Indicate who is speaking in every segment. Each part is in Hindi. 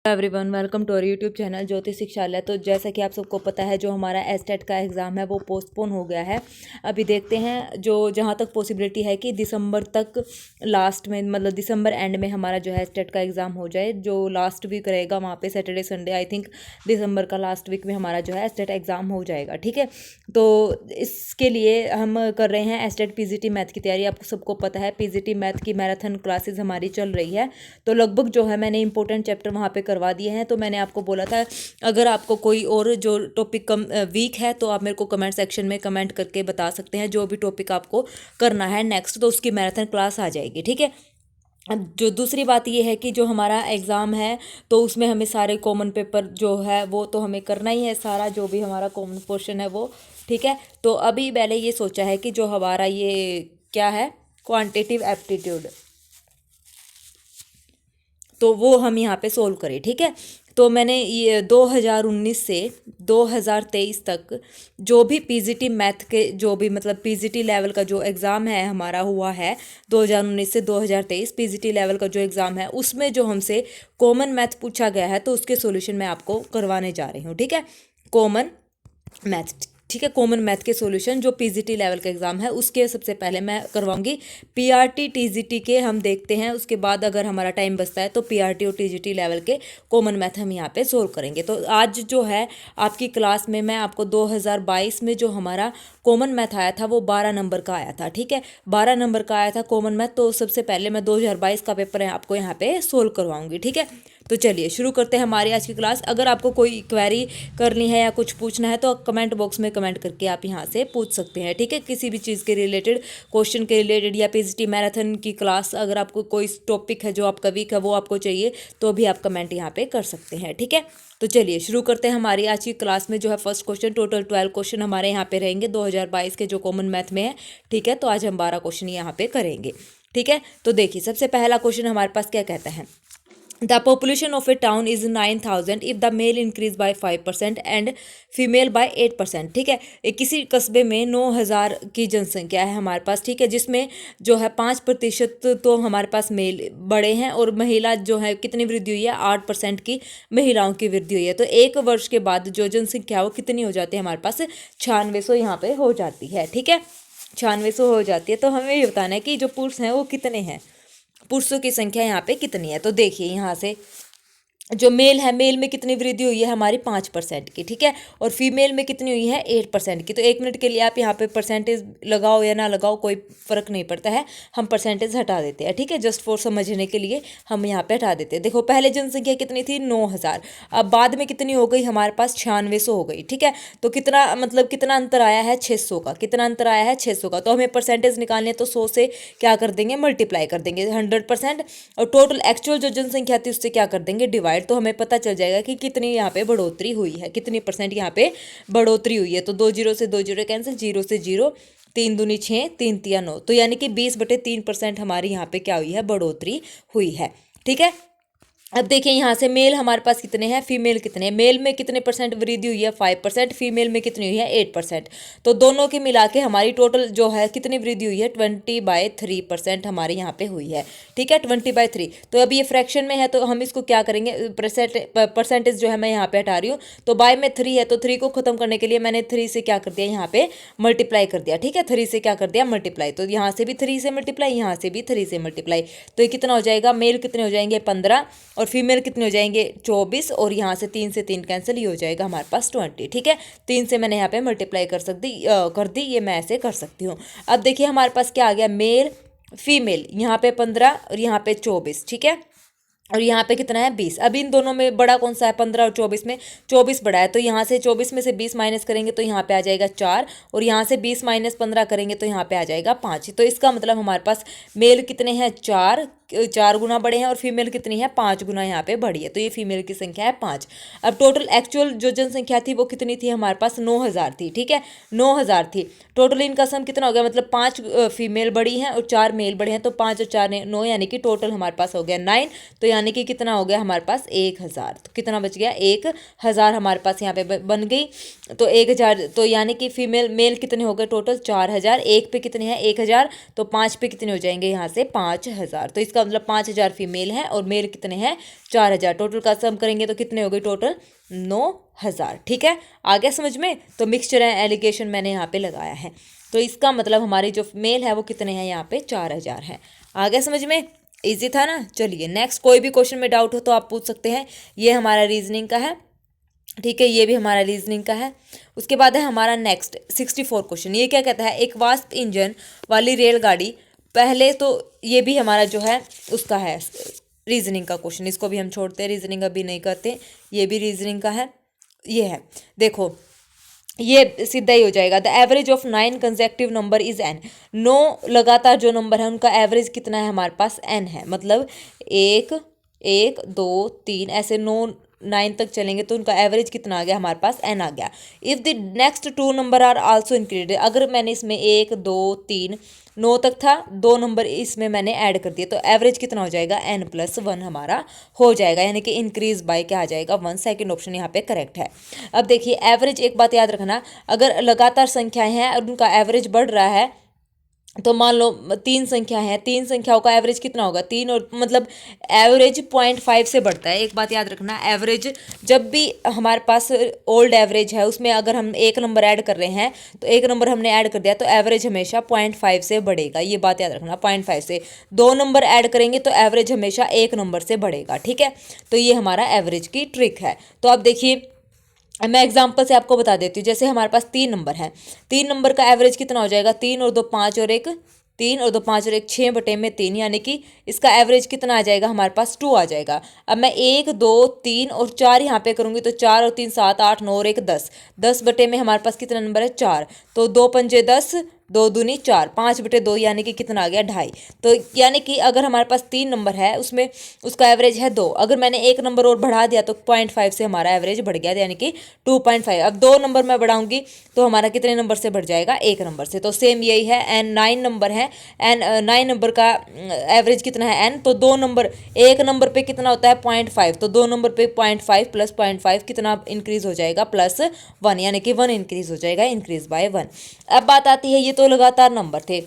Speaker 1: Everyone, welcome to our YouTube channel Jyoti Shikshalaya. तो जैसा कि आप सबको पता है, जो हमारा एस्टेट का एग्ज़ाम है वो पोस्टपोन हो गया है। अभी देखते हैं, जो जहां तक पॉसिबिलिटी है कि दिसंबर तक लास्ट में, मतलब दिसंबर एंड में हमारा जो है एस्टेट का एग्ज़ाम हो जाए। जो लास्ट वीक रहेगा वहाँ पे सैटरडे संडे, आई थिंक दिसंबर का लास्ट वीक में हमारा जो है एस्टेट एग्ज़ाम हो जाएगा। ठीक है, तो इसके लिए हम कर रहे हैं एस्टेट पीजीटी मैथ की तैयारी। आपको सबको पता है पीजीटी मैथ की मैराथन क्लासेस हमारी चल रही है। तो लगभग जो है मैंने इंपॉर्टेंट चैप्टर वहाँ पे करवा दिए हैं। तो मैंने आपको बोला था, अगर आपको कोई और जो टॉपिक कम वीक है तो आप मेरे को कमेंट सेक्शन में कमेंट करके बता सकते हैं जो भी टॉपिक आपको करना है नेक्स्ट, तो उसकी मैराथन क्लास आ जाएगी। ठीक है, अब जो दूसरी बात ये है कि जो हमारा एग्ज़ाम है तो उसमें हमें सारे कॉमन पेपर जो है वो तो हमें करना ही है, सारा जो भी हमारा कॉमन पोर्शन है वो। ठीक है, तो अभी मैंने ये सोचा है कि जो हमारा ये क्या है, क्वांटिटेटिव एप्टीट्यूड, तो वो हम यहाँ पे सोल्व करें। ठीक है, तो मैंने ये 2019 से 2023 तक जो भी पीजीटी मैथ के जो भी मतलब पीजीटी लेवल का जो एग्ज़ाम है हमारा हुआ है, 2019 से 2023 पीजीटी लेवल का जो एग्ज़ाम है उसमें जो हमसे कॉमन मैथ पूछा गया है तो उसके सॉल्यूशन मैं आपको करवाने जा रही हूँ। ठीक है, कॉमन मैथ। ठीक है, कॉमन मैथ के सॉल्यूशन जो पीजीटी लेवल का एग्ज़ाम है उसके सबसे पहले मैं करवाऊंगी। पीआरटी टीजीटी के हम देखते हैं, उसके बाद अगर हमारा टाइम बचता है तो पीआरटी और टीजीटी लेवल के कॉमन मैथ हम यहाँ पे सोल्व करेंगे। तो आज जो है आपकी क्लास में मैं आपको 2022 में जो हमारा कॉमन मैथ आया था वो 12 नंबर का आया था। ठीक है, 12 नंबर का आया था कॉमन मैथ। तो सबसे पहले मैं 2022 का पेपर है आपको यहाँ पे सोल्व करवाऊंगी। ठीक है, तो चलिए शुरू करते हैं हमारी आज की क्लास। अगर आपको कोई क्वेरी करनी है या कुछ पूछना है तो कमेंट बॉक्स में कमेंट करके आप यहाँ से पूछ सकते हैं। ठीक है, किसी भी चीज़ के रिलेटेड, क्वेश्चन के रिलेटेड या पीजीटी मैराथन की क्लास, अगर आपको कोई टॉपिक है जो आपका वीक है वो आपको चाहिए तो भी आप कमेंट यहाँ पे कर सकते हैं। ठीक है, तो चलिए शुरू करते हैं हमारी आज की क्लास में। जो है फर्स्ट क्वेश्चन, टोटल 12 क्वेश्चन हमारे यहाँ पे रहेंगे 2022 के जो कॉमन मैथ में है। ठीक है, तो आज हम 12 क्वेश्चन यहाँ पे करेंगे। ठीक है, तो देखिए सबसे पहला क्वेश्चन हमारे पास क्या कहता है, The population of a town is 9,000 if the male increase by 5% and female by 8%। ठीक है, किसी कस्बे में 9,000 की जनसंख्या है हमारे पास। ठीक है, जिसमें जो है 5% तो हमारे पास मेल बड़े हैं और महिला जो है कितनी वृद्धि हुई है, 8% की महिलाओं की वृद्धि हुई है। तो एक वर्ष के बाद जो जनसंख्या वो कितनी हो जाती है हमारे पास, 9600 यहाँ पे हो जाती है। ठीक है, 9600 हो जाती है। तो हमें ये बताना है कि जो पुरुष हैं वो कितने हैं, पुरुषों की संख्या यहाँ पे कितनी है। तो देखिए यहाँ से जो मेल है, मेल में कितनी वृद्धि हुई है हमारी 5% की। ठीक है, और फीमेल में कितनी हुई है 8% की। तो एक मिनट के लिए आप यहाँ पे परसेंटेज लगाओ या ना लगाओ कोई फ़र्क नहीं पड़ता है, हम परसेंटेज हटा देते हैं। ठीक है, जस्ट फॉर समझने के लिए हम यहाँ पे हटा देते हैं। देखो पहले जनसंख्या कितनी थी, 9,000, अब बाद में कितनी हो गई हमारे पास, 9600 हो गई। ठीक है, तो कितना मतलब कितना अंतर आया है, 600 का। कितना अंतर आया है, 600 का। तो हमें परसेंटेज निकालने तो 100 से क्या कर देंगे, मल्टीप्लाई कर देंगे 100%, और टोटल एक्चुअल जो जनसंख्या थी उससे क्या कर देंगे, डिवाइड। तो हमें पता चल जाएगा कि कितनी यहाँ पे बढ़ोतरी हुई है, कितनी परसेंट यहाँ पे बढ़ोतरी हुई है। तो 2 जीरो से 2 जीरो कैंसिल, 0 से 0, 3 दूनी 6, 3 तिया 9, तो यानी कि 20/3% हमारी यहाँ पे क्या हुई है, बढ़ोतरी हुई है। ठीक है, अब देखिए यहाँ से मेल हमारे पास कितने हैं, फीमेल कितने हैं। मेल में कितने परसेंट वृद्धि हुई है, 5%, फीमेल में कितनी हुई है, 8%। तो दोनों के मिला के हमारी टोटल जो है कितनी वृद्धि हुई है, 20/3% हमारे यहाँ पे हुई है। ठीक है, 20/3। तो अब ये फ्रैक्शन में है तो हम इसको क्या करेंगे, परसेंटेज जो है मैं यहाँ पे हटा रही हूँ। तो बाय में 3 है तो 3 को खत्म करने के लिए मैंने 3 से क्या कर दिया, यहाँ पे मल्टीप्लाई कर दिया। ठीक है, 3 से क्या कर दिया, मल्टीप्लाई। तो यहाँ से भी 3 से मल्टीप्लाई, यहाँ से भी 3 से मल्टीप्लाई। तो ये कितना हो जाएगा, मेल कितने हो जाएंगे 15 और फीमेल कितने हो जाएंगे 24, और यहाँ से 3 से 3 कैंसिल, ये हो जाएगा हमारे पास 20। ठीक है, 3 से मैंने यहाँ पे मल्टीप्लाई कर दी, ये मैं ऐसे कर सकती हूँ। अब देखिए हमारे पास क्या आ गया, मेल फीमेल, यहाँ पे 15 और यहाँ पे 24। ठीक है, और यहाँ पे कितना है 20। अब इन दोनों में बड़ा कौन सा है, 15 और 24 में 24 बड़ा है। तो यहाँ से 24 में से 20 माइनस करेंगे तो यहाँ पे आ जाएगा 4, और यहाँ से 20 माइनस 15 करेंगे तो यहाँ पे आ जाएगा 5। तो इसका मतलब हमारे पास मेल कितने हैं, 4 गुना बड़े हैं, और फीमेल कितनी है, 5 गुना यहाँ पे बड़ी है। तो ये फीमेल की संख्या है 5। अब टोटल एक्चुअल जो जनसंख्या थी वो कितनी थी हमारे पास, 9,000 थी। ठीक है, 9,000 थी। टोटल इनका सम कितना हो गया, मतलब 5 फीमेल बड़ी हैं और 4 मेल बड़े हैं। तो 5 और 4 9, यानी कि टोटल हमारे पास हो गया 9। तो यानी कि कितना हो गया हमारे पास, 1,000। तो कितना बच गया, 1,000 हमारे पास यहाँ पे बन गई। तो 1,000, तो यानी कि फीमेल मेल कितने हो गए, टोटल 4,000। एक पे कितने हैं, 1,000, तो 5 पे कितने हो जाएंगे यहाँ से, 5,000। तो इसका इसका मतलब 5,000 फीमेल हैं और मेल कितने हैं 4,000। टोटल का सम करेंगे तो कितने हो गए टोटल 9,000। ठीक है, आ गया समझ में। तो मिक्सचर एंड एलिगेशन मैंने यहाँ पे लगाया है, तो इसका मतलब हमारी जो मेल है वो कितने हैं यहाँ पे 4,000 है। आ गया समझ में, इजी था ना। चलिए नेक्स्ट, कोई भी क्वेश्चन में डाउट हो तो आप पूछ सकते हैं। ये हमारा रीजनिंग का है, ठीक है, ये भी हमारा रीजनिंग का है। उसके बाद है हमारा नेक्स्ट 64 क्वेश्चन। ये क्या कहता है, एक वास्प इंजन वाली रेलगाड़ी। पहले तो ये भी हमारा जो है उसका है रीजनिंग का क्वेश्चन, इसको भी हम छोड़ते हैं, रीजनिंग अभी नहीं करते। ये भी रीजनिंग का है, ये है देखो, ये सीधा ही हो जाएगा। The average of 9 consecutive number is n। 9 लगातार जो नंबर है उनका एवरेज कितना है हमारे पास n है, मतलब 1 1 2 3 ऐसे 9 तक चलेंगे तो उनका एवरेज कितना आ गया हमारे पास n आ गया। If the next 2 number are also included, अगर मैंने इसमें 1 2 3 9 तक था, 2 नंबर इसमें मैंने ऐड कर दिए तो एवरेज कितना हो जाएगा n+1 हमारा हो जाएगा, यानी कि इंक्रीज बाय क्या आ जाएगा 1। सेकेंड ऑप्शन यहाँ पे करेक्ट है। अब देखिए एवरेज, एक बात याद रखना, अगर लगातार संख्याएं हैं और उनका एवरेज बढ़ रहा है, तो मान लो 3 संख्या है, 3 संख्याओं का एवरेज कितना होगा 3, और मतलब एवरेज 0.5 से बढ़ता है। एक बात याद रखना, एवरेज जब भी हमारे पास ओल्ड एवरेज है उसमें अगर हम एक नंबर ऐड कर रहे हैं तो एक नंबर हमने ऐड कर दिया तो एवरेज हमेशा 0.5 से बढ़ेगा, ये बात याद रखना। 0.5 से 2 नंबर ऐड करेंगे तो एवरेज हमेशा 1 नंबर से बढ़ेगा, ठीक है। तो ये हमारा एवरेज की ट्रिक है। तो अब देखिए मैं एग्जांपल से आपको बता देती हूँ। जैसे हमारे पास 3 नंबर हैं, 3 नंबर का एवरेज कितना हो जाएगा 3 और 2 5 और 1 3 और 2 5 और 1 6/3, यानी कि इसका एवरेज कितना आ जाएगा हमारे पास 2 आ जाएगा। अब मैं 1 2 3 और 4 यहाँ पे करूँगी तो 4 और 3 7 8 9 और 1 10, 10 में हमारे पास कितना नंबर है 4, तो 2 पंजे 10, 2 दूनी 4, 5/2 यानी कि कितना आ गया 2.5। तो यानी कि अगर हमारे पास 3 नंबर है उसमें उसका एवरेज है 2, अगर मैंने एक नंबर और बढ़ा दिया तो 0.5 से हमारा एवरेज बढ़ गया, यानी कि 2.5। अब 2 नंबर मैं बढ़ाऊंगी तो हमारा कितने नंबर से बढ़ जाएगा 1 नंबर से। तो सेम यही है, एन 9 नंबर है, एन 9 नंबर का एवरेज कितना है n, तो 2 नंबर, एक नंबर पे कितना होता है 0.5, तो 2 नंबर पे 0.5 प्लस 0.5 कितना इंक्रीज हो जाएगा +1, यानी कि 1 इंक्रीज हो जाएगा, इंक्रीज बाय 1। अब बात आती है, ये तो लगातार नंबर थे।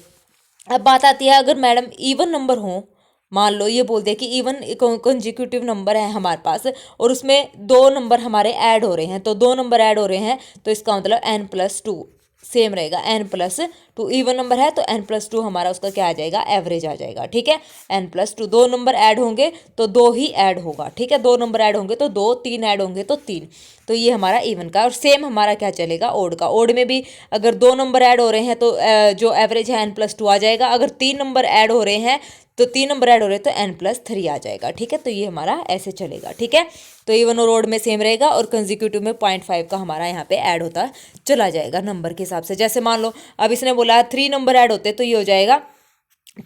Speaker 1: अब बात आती है अगर मैडम इवन नंबर हो, मान लो ये बोल दिया कि इवन कंजिक्यूटिव नंबर है हमारे पास और उसमें 2 नंबर हमारे ऐड हो रहे हैं, तो 2 नंबर ऐड हो रहे हैं तो इसका मतलब n+2 सेम रहेगा, n+2 इवन नंबर है तो n+2 हमारा उसका क्या आ जाएगा एवरेज आ जाएगा, ठीक है। n+2 2 नंबर ऐड होंगे तो 2 ही ऐड होगा, ठीक है। 2 नंबर ऐड होंगे तो 2, 3 ऐड होंगे तो 3, तो ये हमारा इवन का। और सेम हमारा क्या चलेगा ओड का। ओड में भी अगर 2 नंबर ऐड हो रहे हैं तो जो एवरेज है n+2 आ जाएगा, अगर 3 नंबर ऐड हो रहे हैं तो 3 नंबर ऐड हो रहे हैं तो n+3 आ जाएगा, ठीक है। तो ये हमारा ऐसे चलेगा, ठीक है। तो इवन और ओड में सेम रहेगा और कंजिक्यूटिव में 0.5 का हमारा यहाँ पे ऐड होता चला जाएगा नंबर के हिसाब से। जैसे मान लो अब इसने बोला 3 नंबर ऐड होते तो ये हो जाएगा,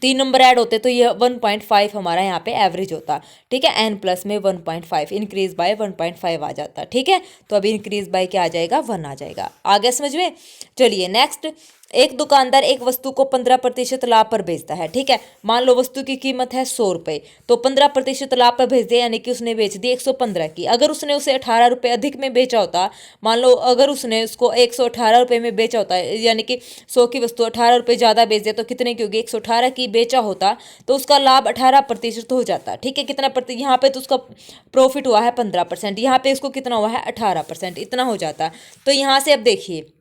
Speaker 1: 3 नंबर ऐड होते तो ये 1.5 हमारा यहाँ पे एवरेज होता, ठीक है। n प्लस में 1.5 इंक्रीज बाय 1.5 आ जाता, ठीक है। तो अभी इंक्रीज बाय क्या आ जाएगा 1 आ जाएगा। आ गया समझ में। चलिए नेक्स्ट, एक दुकानदार एक वस्तु को 15% लाभ पर बेचता है, ठीक है। मान लो वस्तु की कीमत है 100 रुपये, तो 15% लाभ पर भेज दिया, यानी कि उसने बेच दी 115 की। अगर उसने उसे 18 रुपये अधिक में बेचा होता, मान लो अगर उसने उसको 118 रुपये में बेचा होता, यानी कि 100 की वस्तु 18 रुपये ज़्यादा बेच दिया, तो कितने की होगी 118 की बेचा होता तो उसका लाभ 18% हो जाता, ठीक है। कितना प्रतिशत यहाँ पे, तो उसका प्रॉफिट हुआ है 15%, यहाँ पे उसको कितना हुआ है 18%, इतना हो जाता। तो यहाँ से अब देखिए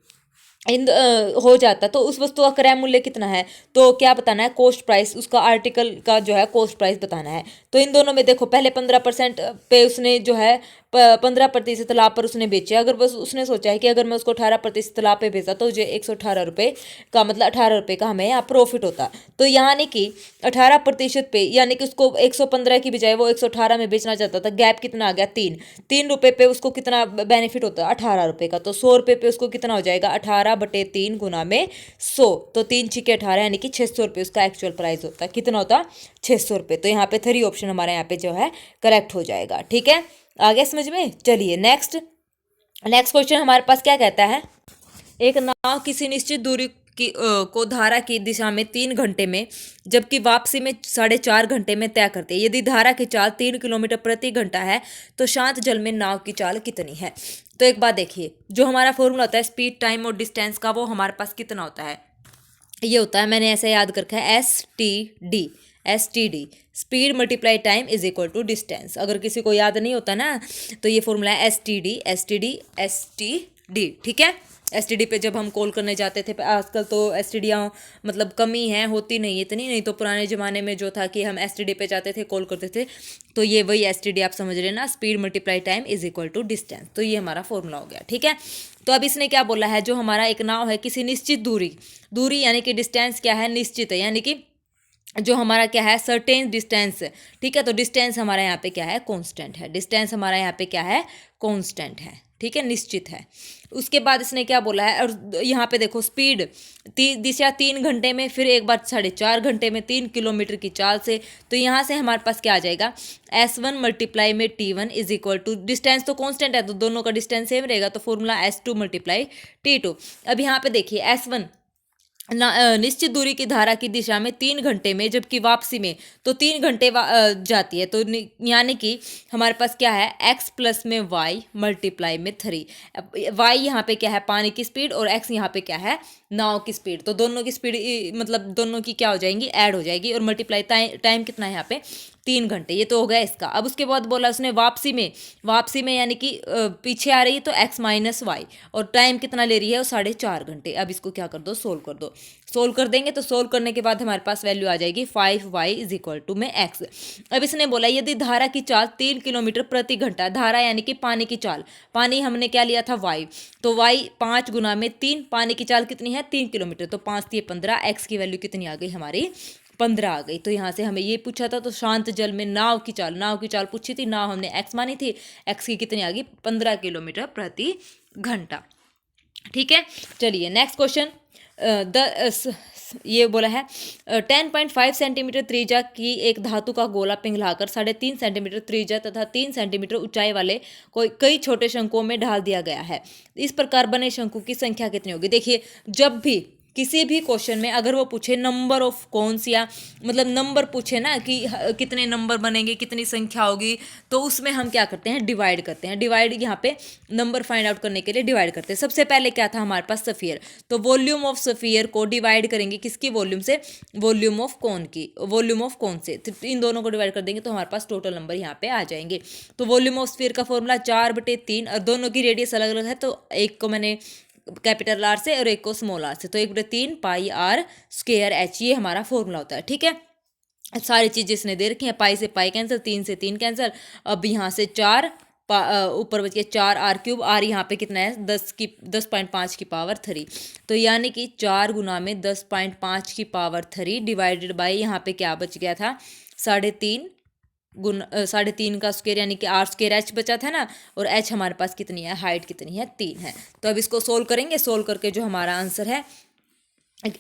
Speaker 1: हो जाता, तो उस वस्तु का क्रय मूल्य कितना है, तो क्या बताना है कॉस्ट प्राइस, उसका आर्टिकल का जो है कॉस्ट प्राइस बताना है। तो इन दोनों में देखो, पहले 15% पे उसने जो है 15% लाभ पर उसने बेचे। अगर बस उसने सोचा है कि अगर मैं उसको 18% लाभ पे बेचा तो मुझे 118 रुपये का, मतलब 18 रुपये का हमें यहाँ प्रॉफिट होता। तो यानी कि 18% पे, यानी कि उसको 115 की बजाय वो 118 में बेचना चाहता था, गैप कितना आ गया 3 रुपये पे उसको कितना बेनिफिट होता है 18 रुपये का। तो 100 रुपये पे उसको कितना हो जाएगा 18/3 गुना में 100, तो 3 छिके 18, यानी कि 600 रुपये उसका एक्चुअल प्राइस होता है। कितना होता 600 रुपये। तो यहाँ पे 3 ऑप्शन हमारे यहाँ पे जो है करेक्ट हो जाएगा, ठीक है। आगे समझ में। चलिए नेक्स्ट क्वेश्चन हमारे पास क्या कहता है, एक नाव किसी निश्चित दूरी को धारा की दिशा में 3 घंटे में जबकि वापसी में 4.5 घंटे में तय करते हैं। यदि धारा की चाल 3 किलोमीटर प्रति घंटा है तो शांत जल में नाव की चाल कितनी है। तो एक बात देखिए, जो हमारा फॉर्मूला होता है स्पीड, टाइम और डिस्टेंस का, वो हमारे पास कितना होता है, ये होता है, मैंने ऐसे याद कर रखा है STD speed multiply time is equal to distance. अगर किसी को याद नहीं होता ना तो ये फॉर्मूला है एस टी डी, ठीक है। एस पे जब हम कॉल करने जाते थे, आजकल तो एस मतलब कम ही है, होती नहीं इतनी, नहीं तो पुराने ज़माने में जो था कि हम एस पे जाते थे, कॉल करते थे, तो ये वही एस आप समझ रहे हैं ना, speed multiply time is equal to distance. तो ये हमारा फॉर्मूला हो गया, ठीक है। तो अब इसने क्या बोला है, जो हमारा एक नाव है किसी निश्चित दूरी यानी कि डिस्टेंस क्या है, निश्चित है, यानी कि जो हमारा क्या है सर्टेन डिस्टेंस, ठीक है। तो डिस्टेंस हमारा यहाँ पे क्या है, कांस्टेंट है। डिस्टेंस हमारा यहाँ पे क्या है, कांस्टेंट है, ठीक है, निश्चित है। उसके बाद इसने क्या बोला है, और यहाँ पे देखो स्पीड दिशा 3 घंटे में, फिर एक बार 4.5 घंटे में 3 किलोमीटर की चाल से। तो यहाँ से हमारे पास क्या आ जाएगा, S1 मल्टीप्लाई में T1 is equal to, distance तो कांस्टेंट है तो दोनों का डिस्टेंस सेम रहेगा, तो फॉर्मूला S2 मल्टीप्लाई T2। अब यहाँ पे देखिए S1 निश्चित दूरी की धारा की दिशा में 3 घंटे में, जबकि वापसी में तो 3 घंटे जाती है। तो यानी कि हमारे पास क्या है, x प्लस में y मल्टीप्लाई में 3। y यहाँ पे क्या है, पानी की स्पीड, और x यहाँ पे क्या है, नाव की स्पीड। तो दोनों की स्पीड मतलब दोनों की क्या हो जाएंगी, ऐड हो जाएगी, और मल्टीप्लाई टाइम कितना है यहाँ पे, 3 घंटे। ये तो हो गया इसका। अब उसके बाद बोला उसने वापसी में यानी कि पीछे आ रही है तो x माइनस वाई, और टाइम कितना ले रही है, वो 4.5 घंटे। अब इसको क्या कर दो, सोल्व कर दो। सोल्व कर देंगे तो सोल्व करने के बाद हमारे पास वैल्यू आ जाएगी 5y इज इक्वल टू में x। अब इसने बोला यदि धारा की चाल 3 किलोमीटर प्रति घंटा, धारा यानी कि पानी की चाल, पानी हमने क्या लिया था y, तो y 5 गुना में 3, पानी की चाल कितनी है 3 किलोमीटर, तो 5 3 15, x की वैल्यू कितनी आ गई हमारी 15 आ गई। तो यहाँ से हमें ये पूछा था, तो शांत जल में नाव की चाल पूछी थी, नाव हमने x मानी थी, x की कितनी आ गई 15 किलोमीटर प्रति घंटा, ठीक है। चलिए नेक्स्ट क्वेश्चन, ये बोला है 10.5 सेंटीमीटर त्रिज्या की एक धातु का गोला पिघलाकर 3.5 सेंटीमीटर त्रिज्या तथा 3 सेंटीमीटर ऊंचाई वाले कई छोटे शंकुओं में ढाल दिया गया है। इस प्रकार बने शंकु की संख्या कितनी होगी। देखिए जब भी किसी भी क्वेश्चन में अगर वो पूछे नंबर ऑफ कॉन्स, या मतलब नंबर पूछे ना कि कितने नंबर बनेंगे, कितनी संख्या होगी, तो उसमें हम क्या करते हैं, डिवाइड करते हैं। डिवाइड यहाँ पे नंबर फाइंड आउट करने के लिए डिवाइड करते हैं। सबसे पहले क्या था हमारे पास, सफियर, तो वॉल्यूम ऑफ सफियर को डिवाइड करेंगे किसकी वॉल्यूम से, वॉल्यूम ऑफ कॉन की, वॉल्यूम ऑफ कॉन से। तो इन दोनों को डिवाइड कर देंगे तो हमारे पास टोटल नंबर यहाँ पे आ जाएंगे। तो वॉल्यूम ऑफ स्फीयर का फॉर्मूला 4/3, और दोनों की रेडियस अलग अलग है, तो एक को मैंने कैपिटल आर से और एक को स्मॉल आर से, तो 1/3 पाई आर स्क्वायर एच, ये हमारा फॉर्मूला होता है, ठीक है। सारी चीज़ें इसने दे रखी हैं, पाई से पाई कैंसिल, 3 से 3 कैंसिल, अब यहाँ से 4 ऊपर बच के 4 आर क्यूब, आर यहाँ पे कितना है 10.5 की पावर 3, तो यानी कि 4 गुना में 10.5 की पावर 3 डिवाइडेड बाई यहाँ पे क्या बच गया था 3.5 3.5 का स्क्वायर, यानी कि आर स्क्वायर एच बचा था ना, और एच हमारे पास कितनी है, हाइट कितनी है 3 है। तो अब इसको सोल्व करेंगे, सोल्व करके जो हमारा आंसर है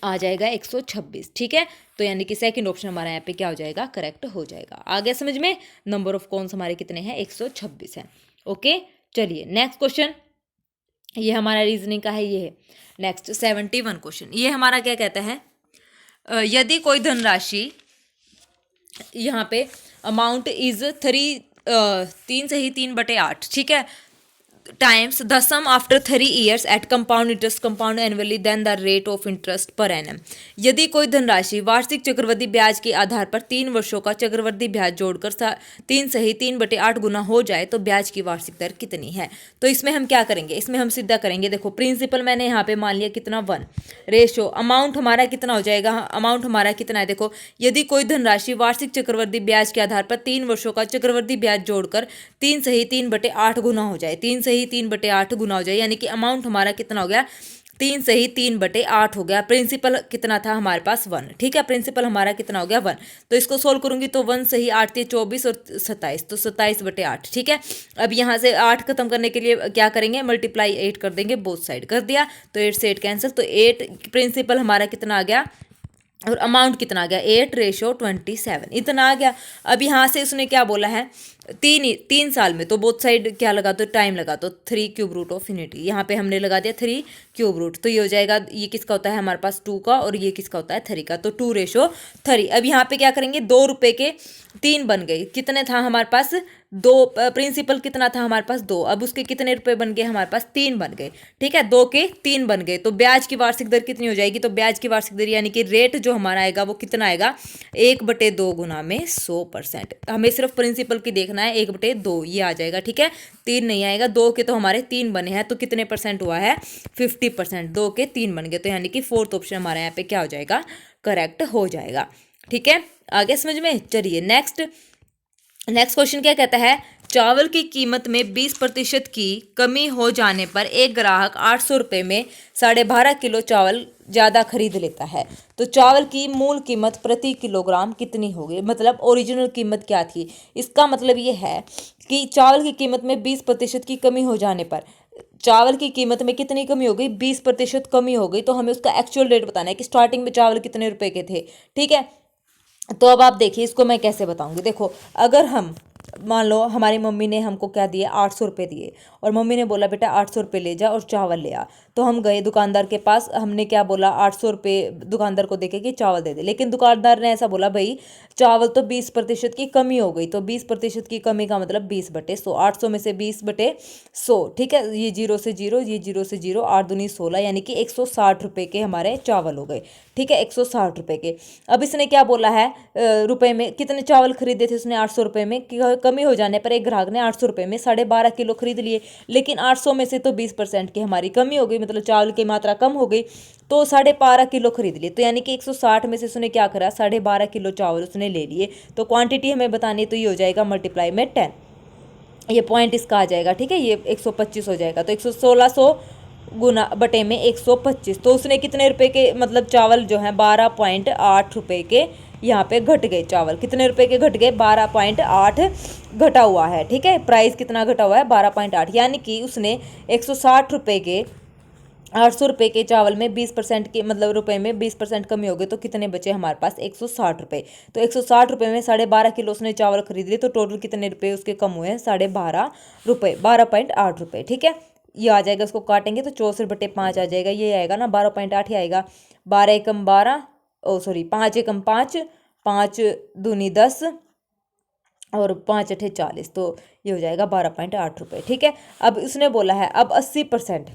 Speaker 1: आ जाएगा 126, ठीक है। तो यानी कि सेकंड ऑप्शन हमारा यहाँ पे क्या हो जाएगा, करेक्ट हो जाएगा। आ गया समझ में, नंबर ऑफ कॉन्स हमारे कितने हैं 126 है। ओके चलिए नेक्स्ट क्वेश्चन, ये हमारा रीजनिंग का है, ये है नेक्स्ट 71 क्वेश्चन। ये हमारा क्या कहता है, यदि कोई धनराशि यहाँ पे अमाउंट इज 3 से ही 3/8, ठीक है, times the sum after 3 years at compound interest compound annually then the rate of interest per annum. यदि कोई धनराशि वार्षिक चक्रवृद्धि ब्याज के आधार पर 3 वर्षों का चक्रवृद्धि ब्याज जोड़कर 3 से ही 3/8 गुना हो जाए तो ब्याज की वार्षिक दर कितनी है। तो इसमें हम क्या करेंगे, इसमें हम सीधा करेंगे, देखो प्रिंसिपल मैंने यहाँ पे मान लिया कितना 1, रेशो अमाउंट हमारा कितना हो जाएगा, अमाउंट हमारा कितना है, देखो यदि कोई धनराशि वार्षिक चक्रवृद्धि ब्याज के आधार पर 3 वर्षों का चक्रवृद्धि ब्याज जोड़कर 3 से ही 3/8 गुना हो जाए, 3 से ही 3/8 गुना हो जाए, यानी कि अमाउंट हमारा कितना हो गया 3 से ही 3/8 हो गया। प्रिंसिपल कितना था हमारे पास 1, ठीक है, प्रिंसिपल हमारा कितना हो गया 1। तो इसको सोल्व करूंगी तो 1 से ही 8 × 24 और 27, तो 27/8, ठीक है। अब यहाँ से 8 खत्म करने के लिए क्या करेंगे, मल्टीप्लाई 8 कर देंगे, बोथ साइड कर दिया, तो 8 से 8 कैंसिल, तो 8 प्रिंसिपल हमारा कितना आ गया और अमाउंट कितना आ गया 8/27, इतना आ गया। अब यहाँ से उसने क्या बोला है तीन साल में, तो बोथ साइड क्या लगा दो, टाइम लगा दो, 3³ यहाँ पे हमने लगा दिया 3³ तो ये हो जाएगा, ये किसका होता है हमारे पास 2 का, और ये किसका होता है 3 का, तो 2:3। अब यहाँ पे क्या करेंगे, 2 रुपए के 3 बन गए, कितने था हमारे पास 2, प्रिंसिपल कितना था हमारे पास 2, अब उसके कितने रुपए बन गए हमारे पास 3 बन गए, ठीक है, 2 के 3 बन गए, तो ब्याज की वार्षिक दर कितनी हो जाएगी, तो ब्याज की वार्षिक दर यानी कि रेट जो हमारा आएगा वो कितना आएगा, 1/2 गुना में 100%। हमें सिर्फ प्रिंसिपल की देखना है, 1/2 ये आ जाएगा, ठीक है, 3 नहीं आएगा, 2 के तो हमारे 3 बने हैं, तो कितने परसेंट हुआ है 50%, 2 के 3 बन गए, तो यानी कि फोर्थ ऑप्शन हमारे यहाँ पे क्या हो जाएगा, करेक्ट हो जाएगा, ठीक है। आगे समझ में, चलिए नेक्स्ट क्वेश्चन क्या कहता है, चावल की कीमत में 20% की कमी हो जाने पर एक ग्राहक 800 रुपये में 12.5 किलो चावल ज़्यादा खरीद लेता है, तो चावल की मूल कीमत प्रति किलोग्राम कितनी होगी, मतलब ओरिजिनल कीमत क्या थी, इसका मतलब ये है कि चावल की कीमत में 20% की कमी हो जाने पर, चावल की कीमत में कितनी कमी हो गई, 20% कमी हो गई, तो हमें उसका एक्चुअल रेट बताना है कि स्टार्टिंग में चावल कितने रुपए के थे, ठीक है। तो अब आप देखिए इसको मैं कैसे बताऊंगी, देखो अगर हम मान लो हमारी मम्मी ने हमको क्या दिए, 800 रुपये दिए, और मम्मी ने बोला बेटा 800 रुपये ले जा और चावल ले आ, तो हम गए दुकानदार के पास, हमने क्या बोला 800 रुपये दुकानदार को देके कि चावल दे दे, लेकिन दुकानदार ने ऐसा बोला भाई चावल तो 20% की कमी हो गई, तो 20% की कमी का मतलब 20/100, 800 में से 20/100, ठीक है, ये 0 से 0, ये 0 से 0, 8 दूनी 16, यानी कि 160 रुपये के हमारे चावल हो गए, ठीक है, 160 रुपये के। अब इसने क्या बोला है, रुपए में कितने चावल खरीदे थे उसने 800 रुपये में, कमी हो जाने पर एक ग्राहक ने 800 रुपये में 12.5 किलो खरीद लिए, लेकिन 800 में से तो 20% की हमारी कमी हो गई, मतलब चावल की मात्रा कम हो गई, तो 12.5 किलो खरीद लिए, तो यानी कि 160 में से उसने क्या करा, 12.5 किलो चावल उसने ले लिए, तो क्वांटिटी हमें बतानी, तो ये हो जाएगा मल्टीप्लाई में 10, ये पॉइंट इसका आ जाएगा, ठीक है, ये 125 हो जाएगा, तो 1600 गुना बटे में 125, तो उसने कितने रुपए के, मतलब चावल जो है 12.8 रुपये के यहाँ पे घट गए, चावल कितने रुपए के घट गए, 12.8 घटा हुआ है, ठीक है, प्राइस कितना घटा हुआ है 12.8, यानी कि उसने 160 रुपये के 800 रुपये के चावल में 20% के मतलब रुपए में 20% कमी हो गई, तो कितने बचे हमारे पास 160 रुपये, तो 160 रुपये में 12.5 किलो उसने चावल खरीद लिए, तो टोटल कितने रुपए उसके कम हुए हैं 12.5 रुपये, 12.8 रुपये, ठीक है, ये आ जाएगा, उसको काटेंगे तो 64/5 आ जाएगा, ये आएगा ना 12.8 ही आएगा, 12 एकम 12, ओ सॉरी 5 एकम 5, 5 दूनी 10 और 5 अठे 40, तो ये हो जाएगा 12.8 रुपये, ठीक है। अब उसने बोला है अब 80%,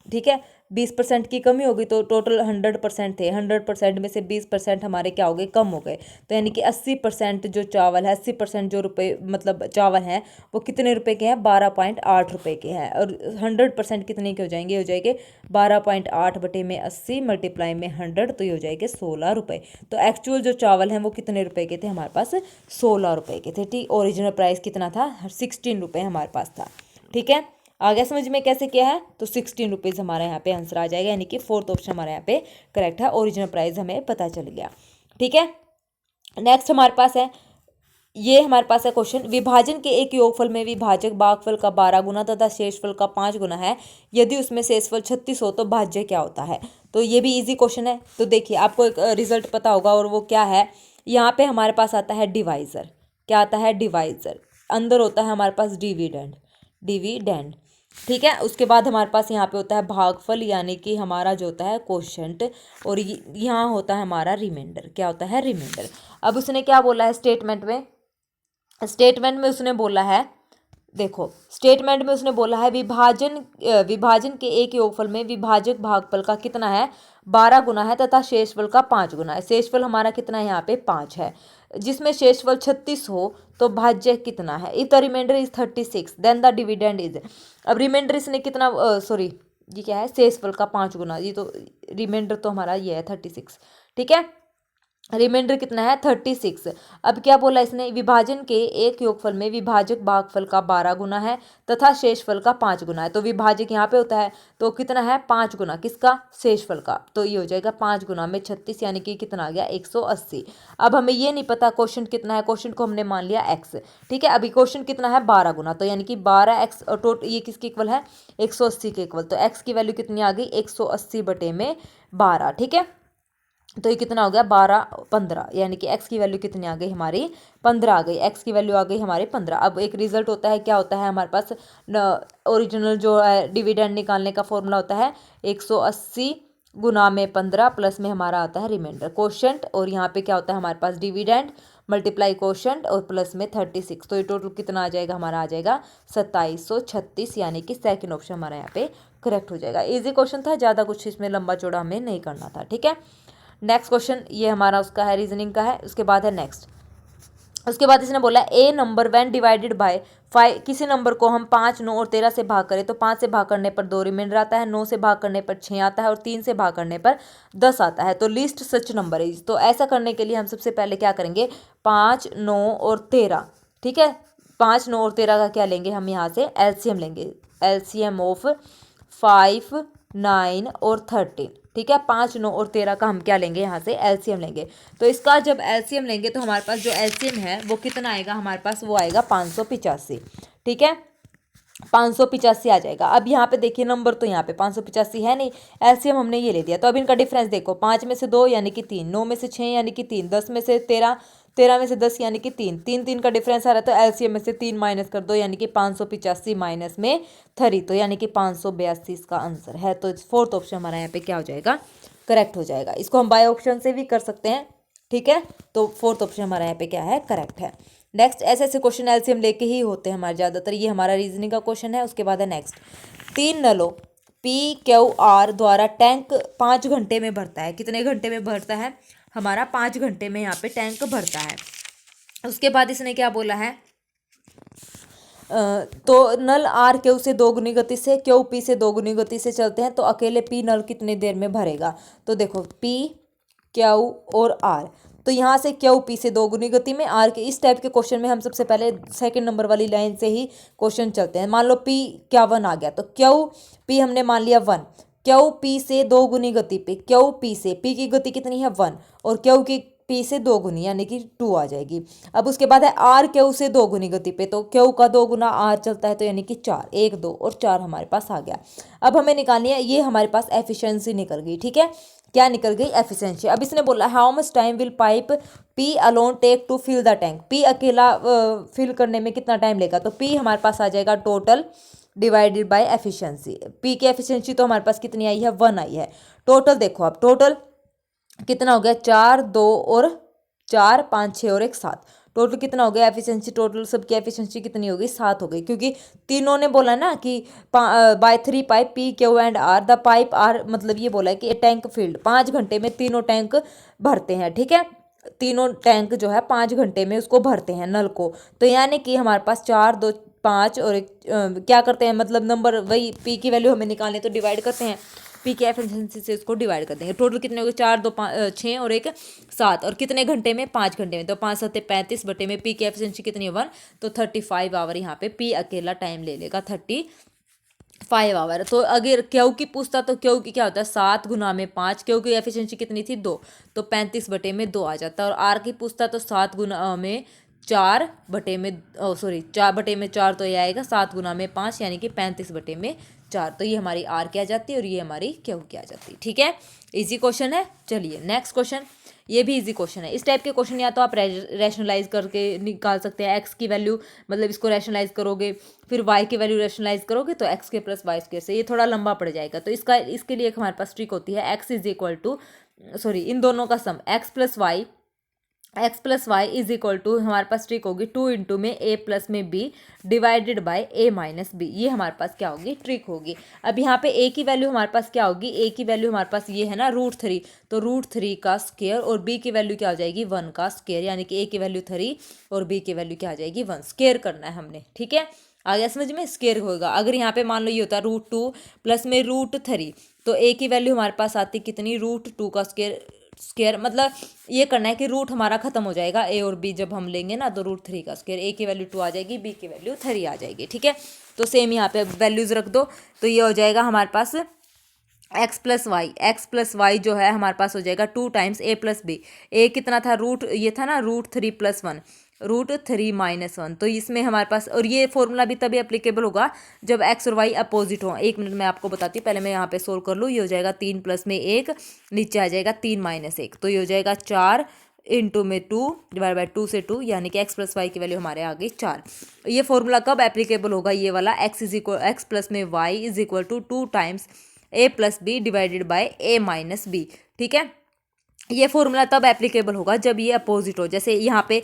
Speaker 1: ठीक है, 20% की कमी होगी, तो टोटल 100% थे, 100% में से 20% हमारे क्या हो गए, कम हो गए, तो यानी कि 80% जो चावल है, 80% जो रुपए मतलब चावल हैं वो कितने रुपए के हैं, 12.8 रुपये के हैं, और 100% कितने के हो जाएंगे, हो जाएंगे 12.8 बटे में 80 मल्टीप्लाई में 100, तो ये हो जाएंगे 16 रुपये, तो एक्चुअल जो चावल हैं वो कितने रुपए के थे हमारे पास, 16 रुपये के थे, ठीक, ओरिजिनल प्राइस कितना था 16 रुपये हमारे पास था, ठीक है। आगे समझ में कैसे किया है, तो 16 रुपीज़ हमारा यहाँ पे आंसर आ जाएगा, यानी कि फोर्थ ऑप्शन हमारे यहाँ पे करेक्ट है, ओरिजिनल प्राइस हमें पता चल गया, ठीक है। नेक्स्ट हमारे पास है, ये हमारे पास है क्वेश्चन, विभाजन के एक योगफल में विभाजक भागफल का 12 गुना तथा शेषफल का 5 गुना है, यदि उसमें शेषफल 36 हो तो भाज्य क्या होता है, तो ये भी इजी क्वेश्चन है, तो देखिए आपको एक रिजल्ट पता होगा, और वो क्या है, यहाँ पे हमारे पास आता है डिवाइजर, क्या आता है डिवाइजर, अंदर होता है हमारे पास डिविडेंड, ठीक है, उसके बाद हमारे पास यहाँ पे होता है भागफल, यानी कि हमारा जो होता है कोशेंट, और यहाँ होता है हमारा रिमाइंडर, क्या होता है रिमाइंडर। अब उसने क्या बोला है स्टेटमेंट में उसने बोला है, देखो स्टेटमेंट में उसने बोला है विभाजन के एक योगफल में विभाजक भागफल का कितना है, 12 गुना है तथा शेषफल का 5 गुना है, शेषफल हमारा कितना है यहाँ पे 5 है, जिसमें शेषफल 36 हो तो भाज्य कितना है, if the reminder is 36 then the dividend is, अब रिमाइंडर इसने कितना सॉरी ये क्या है, शेषफल का 5 गुना, ये तो रिमाइंडर तो हमारा ये है 36, ठीक है, रिमाइंडर कितना है 36। अब क्या बोला इसने, विभाजन के एक योगफल में विभाजक भागफल का 12 गुना है तथा शेषफल का 5 गुना है, तो विभाजक यहाँ पे होता है तो कितना है 5 गुना किसका, शेषफल का, तो ये हो जाएगा 5 गुना में 36, यानी कि कितना आ गया 180। अब हमें ये नहीं पता क्वेश्चन कितना है, क्वेश्चन को हमने मान लिया x, ठीक है, अभी क्वेश्चन कितना है 12 गुना, तो यानी कि 12x और टोटल ये किसके इक्वल है 180 के इक्वल, तो x की वैल्यू कितनी आ गई 180 बटे में 12, ठीक है। तो ये कितना हो गया 12 15, यानी कि x की वैल्यू कितनी आ गई हमारी 15 आ गई, x की वैल्यू आ गई हमारी 15। अब एक रिजल्ट होता है, क्या होता है हमारे पास ओरिजिनल जो है डिविडेंड निकालने का फॉर्मूला होता है 180 गुना में 15 प्लस में हमारा आता है रिमाइंडर कोशेंट, और यहाँ पे क्या होता है हमारे पास डिविडेंड मल्टीप्लाई कोशेंट और प्लस में 36। तो ये टोटल कितना आ जाएगा हमारा, आ जाएगा 2736, यानी कि सेकंड ऑप्शन हमारा यहाँ पे करेक्ट हो जाएगा। इजी क्वेश्चन था, ज़्यादा कुछ इसमें लंबा चौड़ा हमें नहीं करना था। ठीक है, नेक्स्ट क्वेश्चन ये हमारा उसका है, रीजनिंग का है। उसके बाद है नेक्स्ट, उसके बाद इसने बोला ए नंबर व्हेन डिवाइडेड बाय 5, किसी नंबर को हम 5, 9 और 13 से भाग करें तो 5 से भाग करने पर 2 रिमाइंडर आता है, 9 से भाग करने पर 6 आता है और 3 से भाग करने पर 10 आता है। तो लिस्ट सच नंबर इज। तो ऐसा करने के लिए हम सबसे पहले क्या करेंगे, 5, 9 और 13, ठीक है, 5, 9 और 13 का क्या लेंगे हम यहाँ से एलसीएम लेंगे, एलसीएम ऑफ 5, 9 और 13। ठीक है, 5, 9 और 13 का हम क्या लेंगे यहाँ से एलसीएम लेंगे। तो इसका जब एलसीएम लेंगे तो हमारे पास जो एलसीएम है वो कितना आएगा हमारे पास, वो आएगा 585। ठीक है, 585 आ जाएगा। अब यहाँ पे देखिए नंबर तो यहाँ पे 585 है नहीं, एलसीएम हमने ये ले दिया। तो अब इनका डिफरेंस देखो, 5 में से 2 यानी कि 3, 9 में से 6 यानी कि 3, 10 में से 13, 13 में से 10 यानी कि 3, 3 3 का डिफरेंस आ रहा है। तो एलसीएम में से 3 माइनस कर दो यानी कि 585 माइनस में 3, तो यानी कि 582 इसका आंसर है। तो फोर्थ ऑप्शन हमारा यहाँ पे क्या हो जाएगा, करेक्ट हो जाएगा। इसको हम बाय ऑप्शन से भी कर सकते हैं। ठीक है, तो फोर्थ ऑप्शन हमारा यहाँ पे क्या है, करेक्ट है। नेक्स्ट, ऐसे ऐसे क्वेश्चन एलसीएम लेके ही होते हैं हमारे ज़्यादातर। ये हमारा रीजनिंग का क्वेश्चन है। उसके बाद है नेक्स्ट, 3 नलों PQR द्वारा टैंक 5 घंटे में भरता है। कितने घंटे में भरता है हमारा, 5 घंटे में यहाँ पे टैंक भरता है। उसके बाद इसने क्या बोला है, तो नल आर क्यू से 2 गुनी गति से, क्यू पी से 2 गुनी गति से चलते हैं तो अकेले पी नल कितनी देर में भरेगा। तो देखो पी, क्यू और आर, तो यहाँ से क्यू पी से 2 गुनी गति में, आर के इस टाइप के क्वेश्चन में हम सबसे पहले सेकंड नंबर वाली लाइन से ही क्वेश्चन चलते हैं। मान लो पी क्या 1 आ गया, तो क्यू पी हमने मान लिया 1, क्यू पी से 2 गुनी गति पे, क्यू पी से, पी की गति कितनी है 1 और क्यू की पी से 2 गुनी यानी कि 2 आ जाएगी। अब उसके बाद है आर क्यू से 2 गुनी गति पे, तो क्यू का 2 गुना आर चलता है तो यानी कि 4, 1 2 और 4 हमारे पास आ गया। अब हमें निकालनी है, ये हमारे पास एफिशिएंसी निकल गई। ठीक है, क्या निकल गई, एफिशिएंसी। अब इसने बोला how much time will pipe P alone take to fill the tank, P अकेला फिल करने में कितना टाइम लेगा। तो पी हमारे पास आ जाएगा total divided by efficiency. P की एफिशिएंसी तो हमारे पास कितनी आई है, 1 आई है। टोटल देखो, अब टोटल कितना हो गया, 4 2 और 4 5 6 और 1 7, टोटल कितना हो गया एफिशिएंसी, टोटल सबकी एफिशिएंसी कितनी हो गई, 7 हो गई। क्योंकि तीनों ने बोला ना कि by 3 pipe P Q and R the pipe R, मतलब ये बोला है कि टैंक फील्ड 5 घंटे में तीनों टैंक भरते हैं। ठीक है, तीनों टैंक जो है 5 घंटे में उसको भरते हैं नल को। तो यानी कि हमारे पास 4 2 5 और 1 क्या करते हैं, मतलब नंबर वही पी की वैल्यू हमें निकालने तो डिवाइड करते हैं, पी की एफिशिएंसी से उसको डिवाइड कर देंगे। टोटल कितने हो गए, 4 2 5 6 और 1 7, और कितने घंटे में, 5 घंटे में। तो 5 7 35 बटे में पी की एफिशिएंसी कितनी है 1, तो 35 आवर यहाँ पे पी अकेला टाइम ले लेगा, 35 आवर। तो अगर क्यू की पूछता तो क्यू की क्या होता है 7 गुना में 5, क्यू की एफिशिएंसी कितनी थी 2, तो 35 बटे में 2 आ जाता है। और आर की पूछता तो 7 गुना में 4 बटे में 4 बटे में 4, तो ये आएगा 7 गुना में 5 यानी कि 35 बटे में 4। तो ये हमारी आर की आ जाती है और ये हमारी क्यू की आ जाती है। ठीक है, इजी क्वेश्चन है। चलिए नेक्स्ट क्वेश्चन, ये भी इजी क्वेश्चन है। इस टाइप के क्वेश्चन या तो आप रैशनलाइज करके निकाल सकते हैं, एक्स की वैल्यू मतलब इसको रैशनलाइज करोगे, फिर वाई की वैल्यू रैशनलाइज करोगे तो एक्स के प्लस वाई स्क्वायर से, ये थोड़ा लंबा पड़ जाएगा। तो इसके लिए एक हमारे पास ट्रिक होती है, एक्स इज इक्वल टू इन दोनों का sum x plus y is equal to, हमारे पास ट्रिक होगी 2 इंटू में ए प्लस में b divided by a minus b. ये हमारे पास क्या होगी, ट्रिक होगी। अब यहाँ पे ए की वैल्यू हमारे पास क्या होगी, ए की वैल्यू हमारे पास ये है ना √3, तो √3 का स्क्वायर, और बी की वैल्यू क्या हो जाएगी 1 का स्क्वायर, यानी कि ए की वैल्यू 3 और बी की वैल्यू क्या आ जाएगी 1, स्क्वायर करना है हमने। ठीक है, आ गया समझ में, स्क्वायर होगा। अगर यहाँ पे मान लो ये होता है √2 प्लस में √3, तो ए की वैल्यू हमारे पास आती कितनी, √2 का स्क्वायर, मतलब ये करना है कि रूट हमारा खत्म हो जाएगा, ए और बी जब हम लेंगे ना तो √3 का स्क्वायर, ए की वैल्यू 2 आ जाएगी, बी की वैल्यू 3 आ जाएगी। ठीक है, तो सेम यहाँ पे वैल्यूज रख दो, तो ये हो जाएगा हमारे पास एक्स प्लस वाई जो है हमारे पास हो जाएगा 2 टाइम्स ए प्लस बी। ए कितना था ये था ना √3 + 1, √3 - 1। तो इसमें हमारे पास, और ये फॉर्मूला भी तभी एप्लीकेबल होगा जब एक्स और वाई अपोजिट हो। 1 मिनट में आपको बताती हूँ, पहले मैं यहाँ पे सोल्व कर लूँ। ये हो जाएगा 3 + में 1, नीचे आ जाएगा 3 - 1, तो ये हो जाएगा 4 इंटू में 2 डिवाइड बाई 2 से 2, यानी कि एक्स प्लस वाई की वैल्यू हमारे आ गई 4। ये फॉर्मूला कब एप्लीकेबल होगा, ये वाला, एक्स प्लस में Y is equal to 2 times a plus B divided by a minus B. ठीक है, ये फॉर्मूला तब एप्लीकेबल होगा जब ये अपोजिट हो। जैसे यहाँ पे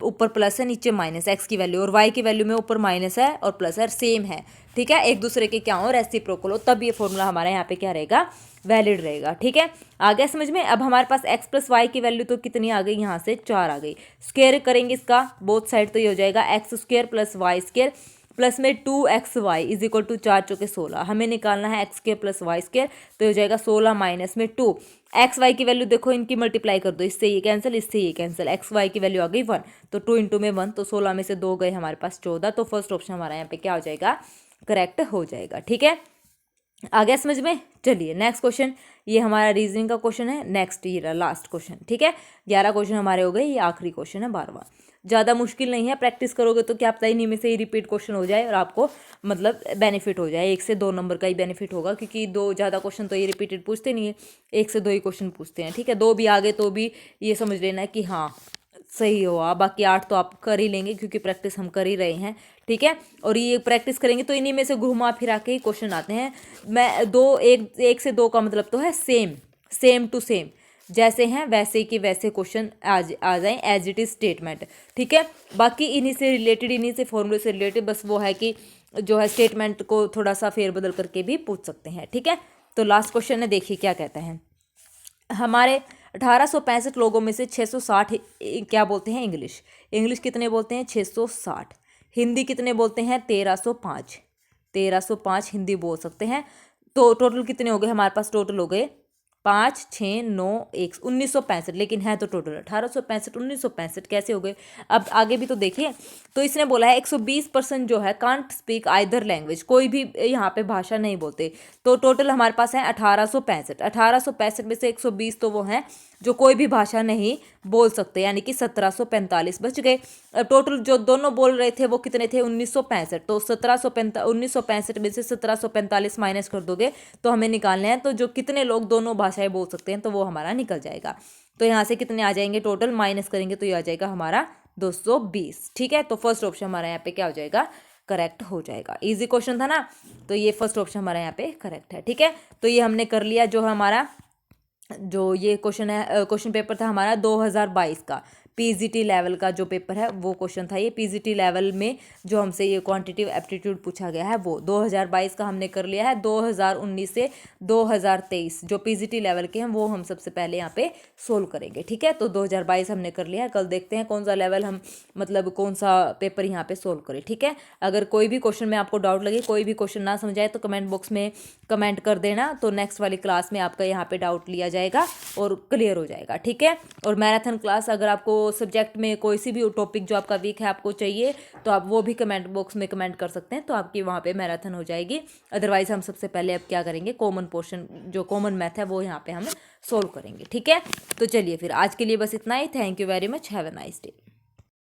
Speaker 1: ऊपर प्लस है, नीचे माइनस, एक्स की वैल्यू और वाई की वैल्यू में ऊपर माइनस है और प्लस है, सेम है। ठीक है, एक दूसरे के क्या हो, रेसिप्रोकल हो, तब ये फॉर्मूला हमारा यहाँ पे क्या रहेगा, वैलिड रहेगा। ठीक है, आ गया समझ में। अब हमारे पास एक्स प्लस वाई की वैल्यू तो कितनी आ गई, यहाँ से 4 आ गई। स्क्वायर करेंगे इसका बोथ साइड, तो ये हो जाएगा X square plus Y square plus में 2xy इज इक्वल टू 4 चौके 16। हमें निकालना है X square plus Y square, तो हो जाएगा 16 माइनस में 2। एक्स वाई की वैल्यू देखो, इनकी मल्टीप्लाई कर दो, इससे ये कैंसिल, इससे ये कैंसिल, एक्स वाई की वैल्यू आ गई 1, तो 2 इंटू में 1, तो 16 में से 2 गए हमारे पास 14। तो फर्स्ट ऑप्शन हमारा यहाँ पे क्या हो जाएगा, करेक्ट हो जाएगा। ठीक है, आ गया समझ में। चलिए नेक्स्ट क्वेश्चन, ये हमारा रीजनिंग का क्वेश्चन है। नेक्स्ट ये लास्ट क्वेश्चन। ठीक है, 11 क्वेश्चन हमारे हो गए, ये आखिरी क्वेश्चन है 12वां। ज़्यादा मुश्किल नहीं है, प्रैक्टिस करोगे तो क्या पता इन्हीं में से ही रिपीट क्वेश्चन हो जाए और आपको मतलब बेनिफिट हो जाए। 1 से 2 नंबर का ही बेनिफिट होगा, क्योंकि दो ज़्यादा क्वेश्चन तो ये रिपीटेड पूछते नहीं है, 1 से 2 ही क्वेश्चन पूछते हैं। ठीक है, 2 भी आ गए तो भी ये समझ लेना है कि हाँ सही हुआ, बाकी 8 तो आप कर ही लेंगे क्योंकि प्रैक्टिस हम कर ही रहे हैं। ठीक है, और ये प्रैक्टिस करेंगे तो इन्हीं में से घुमा फिरा के ही क्वेश्चन आते हैं। मैं 1 से 2 का मतलब तो है सेम टू सेम, जैसे हैं वैसे के वैसे क्वेश्चन आ जाएं, एज इट इज स्टेटमेंट। ठीक है, बाकी इन्हीं से रिलेटेड, इन्हीं से फॉर्मूले से रिलेटेड, बस वो है कि जो है स्टेटमेंट को थोड़ा सा फेरबदल करके भी पूछ सकते हैं। ठीक है, तो लास्ट क्वेश्चन है, देखिए क्या कहता है। हमारे 1865 लोगों में से 660 क्या बोलते हैं, इंग्लिश कितने बोलते हैं, 660। हिंदी कितने बोलते हैं, 1305 हिंदी बोल सकते हैं। तो टोटल कितने हो गए हमारे पास, टोटल हो गए 5 6 9 1 1965, लेकिन है तो टोटल 1865 1965 कैसे हो गए। अब आगे भी तो देखिए, तो इसने बोला है 120% जो है कांट स्पीक आइदर लैंग्वेज, कोई भी यहाँ पे भाषा नहीं बोलते। तो टोटल हमारे पास है 1865 में से 120 तो वो हैं जो कोई भी भाषा नहीं बोल सकते, यानी कि 1745 बच गए। टोटल जो दोनों बोल रहे थे वो कितने थे, 1965। तो 1965 में से 1745 माइनस कर दोगे तो हमें निकालने हैं, तो जो कितने लोग दोनों भाषाएं बोल सकते हैं तो वो हमारा निकल जाएगा। तो यहाँ से कितने आ जाएंगे, टोटल माइनस करेंगे तो ये आ जाएगा हमारा 220। ठीक है, तो फर्स्ट ऑप्शन हमारा यहाँ पे क्या हो जाएगा, करेक्ट हो जाएगा। इजी क्वेश्चन था ना, तो ये फर्स्ट ऑप्शन हमारा यहाँ पे करेक्ट है। ठीक है, तो ये हमने कर लिया। जो हमारा जो ये क्वेश्चन है, क्वेश्चन पेपर था हमारा 2022 का, पीजीटी लेवल का जो पेपर है वो क्वेश्चन था। ये पीजीटी लेवल में जो हमसे ये क्वांटिटेटिव एप्टीट्यूड पूछा गया है वो 2022 का हमने कर लिया है। 2019 से 2023 जो पीजीटी लेवल के हैं वो हम सबसे पहले यहाँ पे सोल्व करेंगे। ठीक है, तो 2022 हमने कर लिया है। कल देखते हैं कौन सा लेवल हम मतलब कौन सा पेपर यहाँ पे सोल्व करें। ठीक है, अगर कोई भी क्वेश्चन में आपको डाउट लगे, कोई भी क्वेश्चन ना समझाए तो कमेंट बॉक्स में कमेंट कर देना, तो नेक्स्ट वाली क्लास में आपका यहाँ पे डाउट लिया जाएगा और क्लियर हो जाएगा। ठीक है, और मैराथन क्लास अगर आपको सब्जेक्ट में कोई सी भी टॉपिक जो आपका वीक है आपको चाहिए तो आप वो भी कमेंट बॉक्स में कमेंट कर सकते हैं, तो आपकी वहाँ पे मैराथन हो जाएगी। अदरवाइज हम सबसे पहले अब क्या करेंगे, कॉमन पोर्शन जो कॉमन मैथ है वो यहाँ पे हम सोल्व करेंगे। ठीक है, तो चलिए फिर आज के लिए बस इतना ही। Thank you very much, have a nice day.